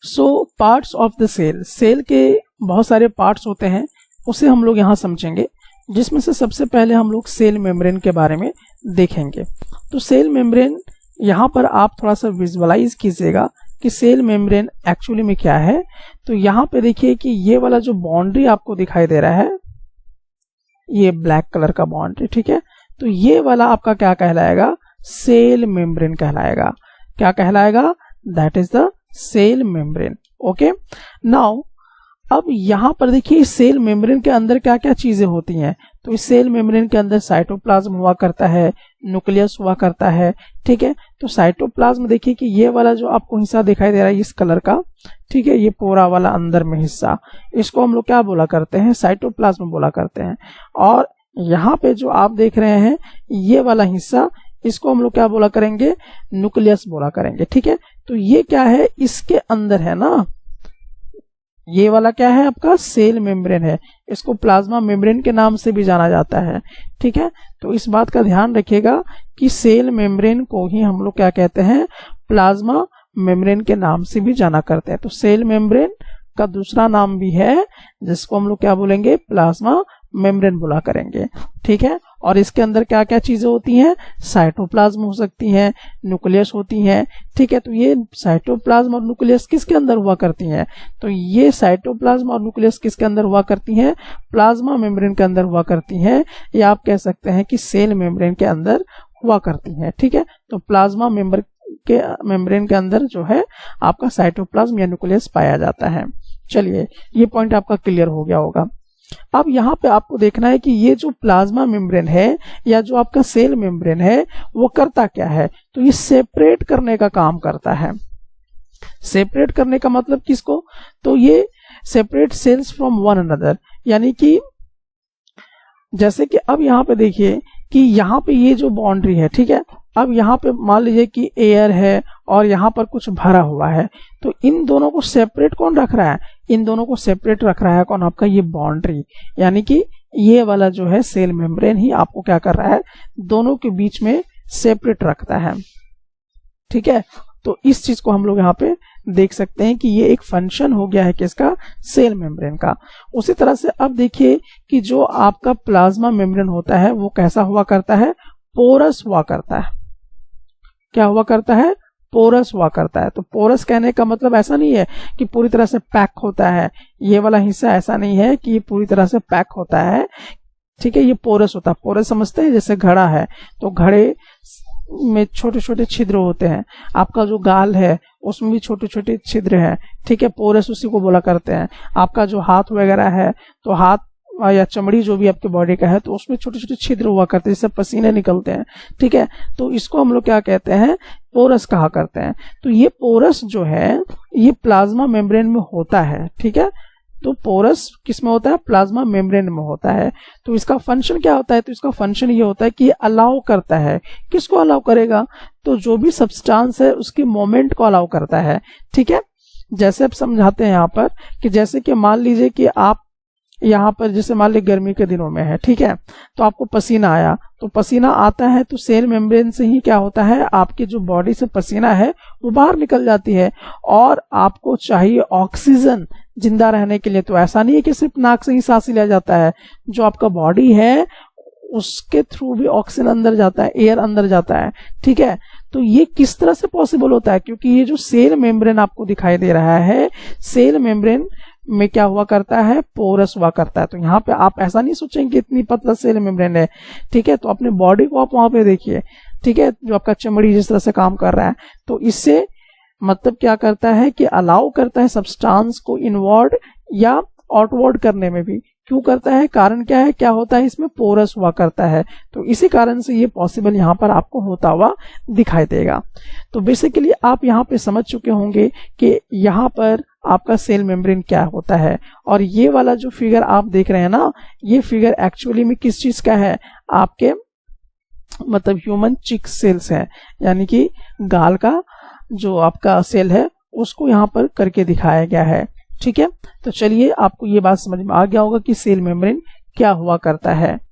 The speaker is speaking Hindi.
So parts of the cell, cell के बहुत सारे पार्ट्स होते हैं, उसे हम लोग यहाँ समझेंगे, जिसमें से सबसे पहले हम लोग सेल मेम्ब्रेन के बारे में देखेंगे। तो सेल मेम्ब्रेन यहाँ पर आप थोड़ा सा विजुअलाइज कीजिएगा कि सेल मेम्ब्रेन एक्चुअली में क्या है। तो यहाँ पे देखिए कि ये वाला जो बाउंड्री आपको दिखाई दे रहा है, ये ब्लैक कलर का बाउंड्री, ठीक है। तो ये वाला आपका क्या कहलाएगा, सेल मेम्ब्रेन कहलाएगा। क्या कहलाएगा, that is the cell membrane. Okay, now अब यहाँ पर देखिए सेल मेम्ब्रेन के अंदर क्या क्या चीजें होती हैं। तो इस सेल मेम्ब्रेन के अंदर साइटोप्लाज्म हुआ करता है, न्यूक्लियस हुआ करता है, ठीक है। तो साइटोप्लाज्म देखिए कि ये वाला जो आपको हिस्सा दिखाई दे रहा है इस कलर का, ठीक है, ये पूरा वाला अंदर में हिस्सा, इसको हम लोग क्या बोला करते हैं, साइटोप्लाज्म बोला करते हैं। और यहाँ पे जो आप देख रहे हैं ये वाला हिस्सा, इसको हम लोग क्या बोला करेंगे, न्यूक्लियस बोला करेंगे, ठीक है। तो ये क्या है, इसके अंदर है ना, ये वाला क्या है आपका सेल मेम्ब्रेन है, इसको प्लाज्मा मेम्ब्रेन के नाम से भी जाना जाता है, ठीक है। तो इस बात का ध्यान रखिएगा कि सेल मेम्ब्रेन को ही हम लोग क्या कहते हैं, प्लाज्मा मेम्ब्रेन के नाम से भी जाना करते हैं। तो सेल मेम्ब्रेन का दूसरा नाम भी है जिसको हम लोग क्या बोलेंगे, प्लाज्मा मेम्ब्रेन बोला करेंगे, ठीक है। और इसके अंदर क्या क्या चीजें होती हैं, साइटोप्लाज्म हो सकती हैं, न्यूक्लियस होती हैं, ठीक है। तो ये साइटोप्लाज्म और न्यूक्लियस किसके अंदर हुआ करती हैं, तो ये साइटोप्लाज्म और न्यूक्लियस किसके अंदर हुआ करती हैं, प्लाज्मा मेम्ब्रेन के अंदर हुआ करती हैं, या आप कह सकते हैं कि सेल मेम्ब्रेन के अंदर हुआ करती हैं, ठीक है। तो प्लाज्मा मेम्ब्रेन के अंदर जो है आपका साइटोप्लाज्म या न्यूक्लियस पाया जाता है। चलिए, ये पॉइंट आपका क्लियर हो गया होगा। अब यहाँ पे आपको देखना है कि ये जो प्लाज्मा मेम्ब्रेन है या जो आपका सेल मेम्ब्रेन है वो करता क्या है, तो ये सेपरेट करने का काम करता है। सेपरेट करने का मतलब किसको, तो ये separate cells from one another, यानी कि जैसे कि अब यहाँ पे देखिए कि यहाँ पे ये जो बाउंड्री है, ठीक है, अब यहाँ पे मान लीजिए कि एयर है और यहाँ पर कुछ भरा हुआ है, तो इन दोनों को सेपरेट कौन रख रहा है, इन दोनों को सेपरेट रख रहा है कौन, आपका ये बाउंड्री, यानी कि ये वाला जो है सेल मेम्ब्रेन ही आपको क्या कर रहा है, दोनों के बीच में सेपरेट रखता है, ठीक है। तो इस चीज को हम लोग यहाँ पे देख सकते हैं कि ये एक फंक्शन हो गया है किसका, सेल मेम्ब्रेन का। उसी तरह से अब देखिए कि जो आपका प्लाज्मा मेम्ब्रेन होता है वो कैसा हुआ करता है, पोरस हुआ करता है। क्या हुआ करता है, पोरस हुआ करता है। तो पोरस कहने का मतलब ऐसा नहीं है कि पूरी तरह से पैक होता है, ये वाला हिस्सा ऐसा नहीं है कि ये पूरी तरह से पैक होता है, ठीक है, ये पोरस होता है। पोरस समझते हैं, जैसे घड़ा है तो घड़े में छोटे छोटे छिद्र होते हैं, आपका जो गाल है उसमें भी छोटे छोटे छिद्र हैं, ठीक है, पोरस उसी को बोला करते हैं। आपका जो हाथ वगैरह है तो हाथ या चमड़ी जो भी आपके बॉडी का है तो उसमें छोटे छोटे छिद्र हुआ करते हैं, जिससे पसीने निकलते हैं, ठीक है। तो इसको हम लोग क्या कहते हैं, पोरस कहा करते हैं। तो ये पोरस जो है ये प्लाज्मा मेम्ब्रेन में होता है, ठीक है। तो पोरस किस में होता है, प्लाज्मा मेम्ब्रेन में होता है। तो इसका फंक्शन क्या होता है, तो इसका फंक्शन ये होता है कि ये अलाउ करता है, किसको अलाउ करेगा, तो जो भी सब्सटेंस है उसकी मूवमेंट को अलाउ करता है, ठीक है। जैसे आप समझाते हैं यहाँ पर कि जैसे कि मान लीजिए कि आप यहाँ पर जैसे मान लीजिए गर्मी के दिनों में है, ठीक है, तो आपको पसीना आया, तो पसीना आता है तो सेल मेम्ब्रेन से ही क्या होता है, आपके जो बॉडी से पसीना है वो बाहर निकल जाती है और आपको चाहिए ऑक्सीजन जिंदा रहने के लिए। तो ऐसा नहीं है कि सिर्फ नाक से ही सांस लिया जाता है, जो आपका बॉडी है उसके थ्रू भी ऑक्सीजन अंदर जाता है, एयर अंदर जाता है, ठीक है। तो ये किस तरह से पॉसिबल होता है, क्योंकि ये जो सेल मेम्ब्रेन आपको दिखाई दे रहा है, सेल मेम्ब्रेन में क्या हुआ करता है, पोरस हुआ करता है। तो यहाँ पे आप ऐसा नहीं सोचेंगे कि इतनी पतला सेल मेम्ब्रेन है, ठीक है। तो अपने बॉडी को आप वहां पे देखिए, ठीक है, जो आपका चमड़ी जिस तरह से काम कर रहा है, तो इससे मतलब क्या करता है कि अलाउ करता है सब्सटेंस को इनवर्ड या आउटवर्ड करने में भी। क्यों करता है, कारण क्या है, क्या होता है, इसमें पोरस हुआ करता है। तो इसी कारण से ये पॉसिबल यहाँ पर आपको होता हुआ दिखाई देगा। तो बेसिकली आप यहाँ पे समझ चुके होंगे कि यहाँ पर आपका सेल मेम्ब्रेन क्या होता है। और ये वाला जो फिगर आप देख रहे हैं ना, ये फिगर एक्चुअली में किस चीज का है, आपके मतलब ह्यूमन चिक सेल्स है, यानी कि गाल का जो आपका सेल है उसको यहाँ पर करके दिखाया गया है, ठीक है। तो चलिए, आपको ये बात समझ में आ गया होगा कि सेल मेम्ब्रेन क्या हुआ करता है।